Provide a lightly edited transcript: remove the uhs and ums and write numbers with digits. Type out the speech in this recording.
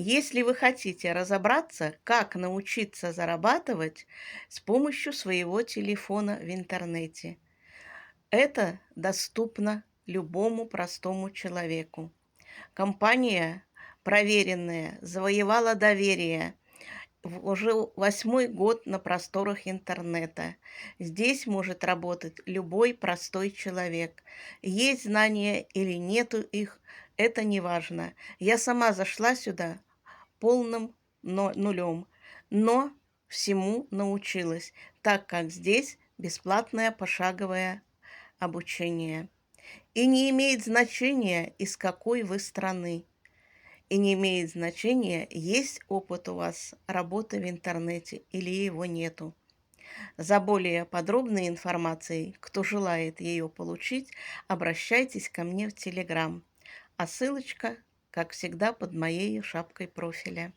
Если вы хотите разобраться, как научиться зарабатывать с помощью своего телефона в интернете, это доступно любому простому человеку. Компания, проверенная, завоевала доверие уже восьмой год на просторах интернета. Здесь может работать любой простой человек. Есть знания или нету их, это не важно. Я сама зашла сюда полным нулем, но всему научилась, так как здесь бесплатное пошаговое обучение. И не имеет значения, из какой вы страны. И не имеет значения, есть опыт у вас работы в интернете или его нету. За более подробной информацией, кто желает ее получить, обращайтесь ко мне в Телеграм. А ссылочка, как всегда, под моей шапкой профиля.